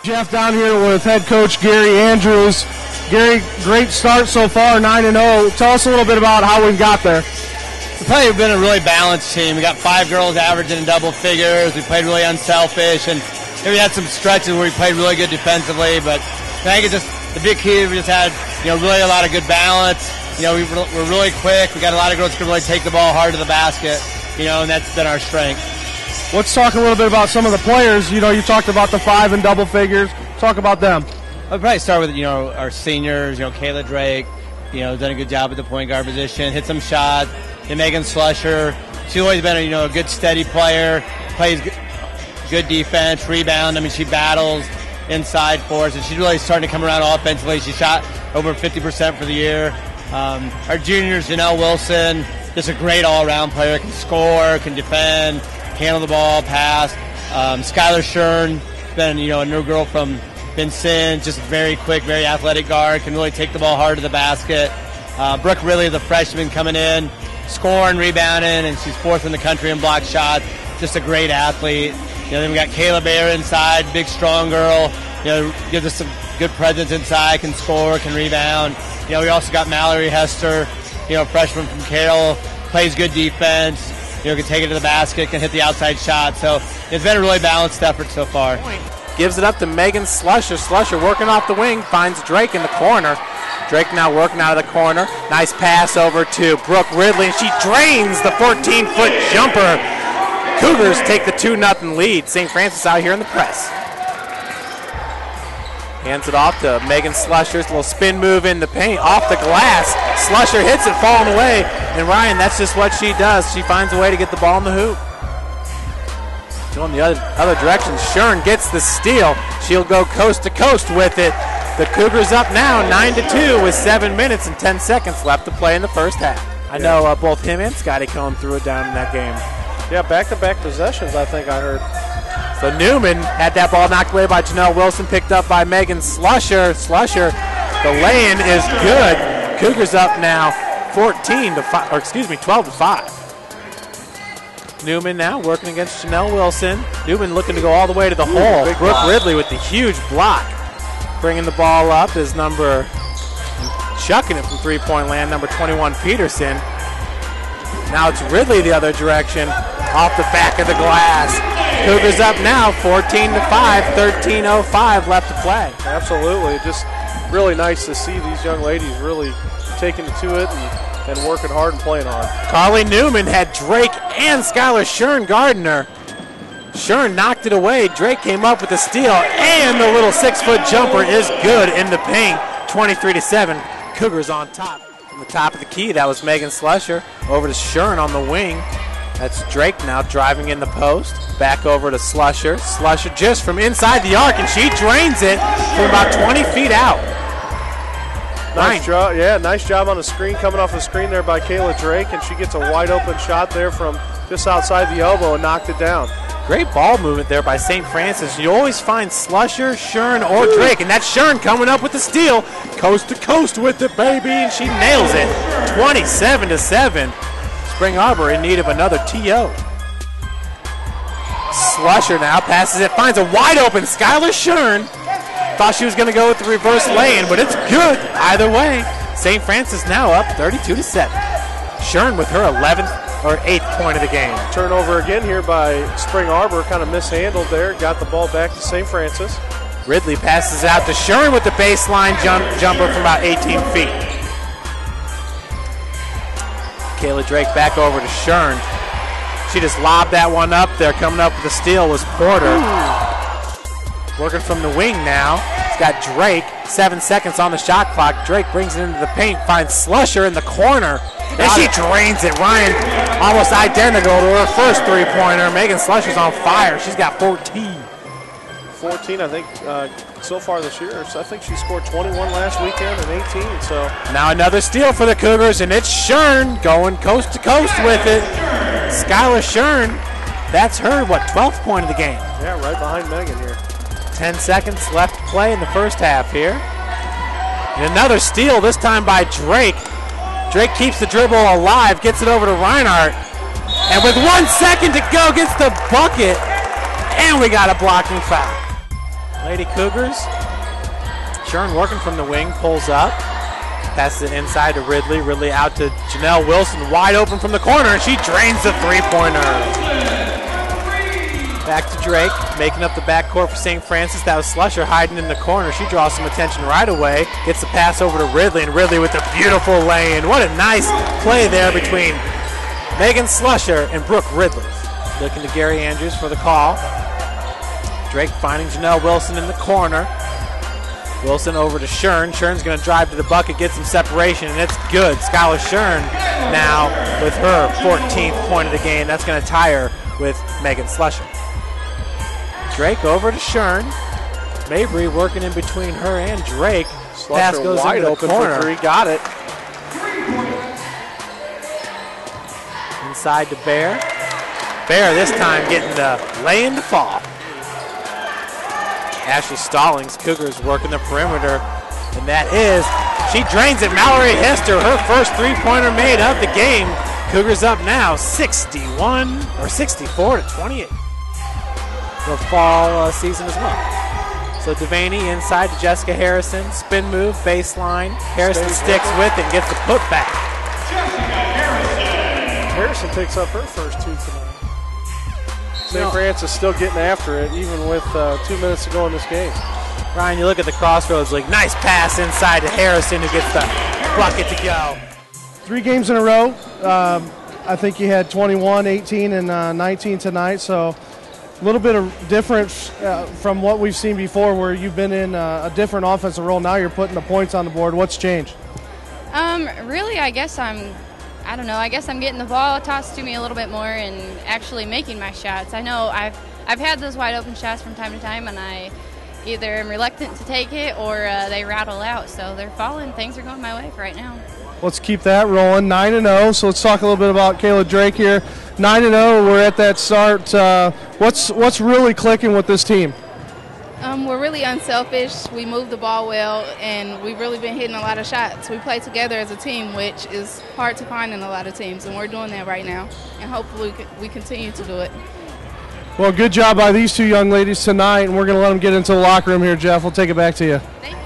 Jeff down here with head coach Gary Andrews. Gary, great start so far, 9-0. Tell us a little bit about how we got there. We've probably been a really balanced team. We got 5 girls averaging in double figures. We played really unselfish, and we had some stretches where we played really good defensively. But I think it's just the big key. We just had really a lot of good balance. We're really quick. We got a lot of girls who can really take the ball hard to the basket. And that's been our strength. Let's talk a little bit about some of the players. You talked about the 5 in double figures. Talk about them. I'd probably start with our seniors. Kayla Drake. Done a good job at the point guard position. Hit some shots. And Megan Slusher. She's always been a good steady player. Plays good defense, rebound. She battles inside for us, and she's really starting to come around offensively. She shot over 50% for the year. Our juniors, Janelle Wilson, just a great all-around player. Can score, can defend, handle the ball, pass. Skylar Shern, been a new girl from Vincent, just very quick, very athletic guard, can really take the ball hard to the basket. Brooke Ridley, the freshman coming in, scoring, rebounding, and she's 4th in the country in block shots. Just a great athlete. Then we got Kayla Bear inside, big, strong girl. Gives us some good presence inside, can score, can rebound. We also got Mallory Hester, freshman from Carroll, plays good defense. Can take it to the basket, can hit the outside shot. So it's been a really balanced effort so far. Gives it up to Megan Slusher. Slusher working off the wing, finds Drake in the corner. Drake now working out of the corner. Nice pass over to Brooke Ridley, and she drains the 14-foot jumper. Cougars take the 2-0 lead. St. Francis out here in the press. Hands it off to Megan Slusher's little spin move in the paint, off the glass. Slusher hits it, falling away. And Ryan, that's just what she does. She finds a way to get the ball in the hoop. Going the other direction, Shern gets the steal. She'll go coast to coast with it. The Cougars up now 9-2 with 7 minutes and 10 seconds left to play in the first half. I know both him and Scotty Cohn threw it down in that game. Yeah, back-to-back possessions, I think I heard. So Newman had that ball knocked away by Janelle Wilson, picked up by Megan Slusher. Slusher, the lay-in is good. Cougars up now 12-5. Newman now working against Janelle Wilson. Newman looking to go all the way to the hole. Brooke Ridley with the huge block. Bringing the ball up is chucking it from three-point land, number 21, Peterson. Now it's Ridley the other direction, off the back of the glass. Cougars up now 14-5, 13:05 left to play. Absolutely. Just really nice to see these young ladies really taking to it and working hard and playing hard. Carly Newman had Drake and Skylar Shern guarding her. Shern knocked it away. Drake came up with the steal, and the little 6-foot jumper is good in the paint. 23-7. Cougars on top. From the top of the key, that was Megan Slusher. Over to Shern on the wing. That's Drake now driving in the post. Back over to Slusher. Slusher just from inside the arc, and she drains it from about 20 feet out. Nice job, nice job on the screen, coming off the screen there by Kayla Drake, and she gets a wide open shot there from just outside the elbow and knocked it down. Great ball movement there by St. Francis. You always find Slusher, Shern, or Drake, and that's Shern coming up with the steal. Coast to coast with it, baby, and she nails it. 27-7. Spring Arbor in need of another TO. Slusher now passes it, finds a wide open Skylar Shern. Thought she was going to go with the reverse lay-in, but it's good either way. St. Francis now up 32-7. Shern with her 11th or 8th point of the game. Turnover again here by Spring Arbor, kind of mishandled there. Got the ball back to St. Francis. Ridley passes out to Shern with the baseline jumper from about 18 feet. Kayla Drake back over to Shern. She just lobbed that one up there. Coming up with the steal was Porter. Working from the wing now. It's got Drake. 7 seconds on the shot clock. Drake brings it into the paint, finds Slusher in the corner. And she drains it. Ryan, almost identical to her first three-pointer. Megan Slusher's on fire. She's got 14. 14, I think, so far this year. So I think she scored 21 last weekend and 18. So now another steal for the Cougars, and it's Shern going coast to coast with it. Skylar Shern, that's her, 12th point of the game. Yeah, right behind Megan here. 10 seconds left to play in the first half here. And another steal, this time by Drake. Drake keeps the dribble alive, gets it over to Reinhardt. And with 1 second to go, gets the bucket. And we got a blocking foul. Lady Cougars. Shern working from the wing, pulls up. Passes it inside to Ridley. Ridley out to Janelle Wilson, wide open from the corner, and she drains the three-pointer. Back to Drake, making up the backcourt for St. Francis. That was Slusher hiding in the corner. She draws some attention right away. Gets the pass over to Ridley, and Ridley with a beautiful lay-in. What a nice play there between Megan Slusher and Brooke Ridley. Looking to Gary Andrews for the call. Drake finding Janelle Wilson in the corner. Wilson over to Shern. Shern's going to drive to the bucket, get some separation, and it's good. Skylar Shern now with her 14th point of the game. That's going to tie her with Megan Slusher. Drake over to Shern. Mabry working in between her and Drake. Pass goes wide into the open corner. for three. Got it. Inside to Bear. Bear this time getting the lay-in to fall. Ashley Stallings, Cougars working the perimeter, and that is, she drains it. Mallory Hester, her first three-pointer made of the game. Cougars up now 64 to 28. The fall season as well. So Devaney inside to Jessica Harrison, spin move, baseline. Harrison sticks with it and gets the putback. Harrison picks up her first two tonight. St. Francis still getting after it, even with 2 minutes to go in this game. Ryan, you look at the Crossroads League. Nice pass inside to Harrison, who gets the bucket to go. 3 games in a row. I think you had 21, 18, and 19 tonight, so a little bit of difference from what we've seen before, where you've been in a different offensive role. Now you're putting the points on the board. What's changed? Really, I guess I don't know. I guess I'm getting the ball tossed to me a little bit more and actually making my shots. I know I've had those wide open shots from time to time, and I either am reluctant to take it or they rattle out. So they're falling. Things are going my way for right now. Let's keep that rolling. 9-0. So let's talk a little bit about Kayla Drake here. 9-0. We're at that start. What's really clicking with this team? We're really unselfish. We move the ball well, and we've really been hitting a lot of shots. We play together as a team, which is hard to find in a lot of teams, and we're doing that right now. And hopefully we continue to do it. Well, good job by these two young ladies tonight, and we're going to let them get into the locker room here, Jeff. We'll take it back to you. Thank you.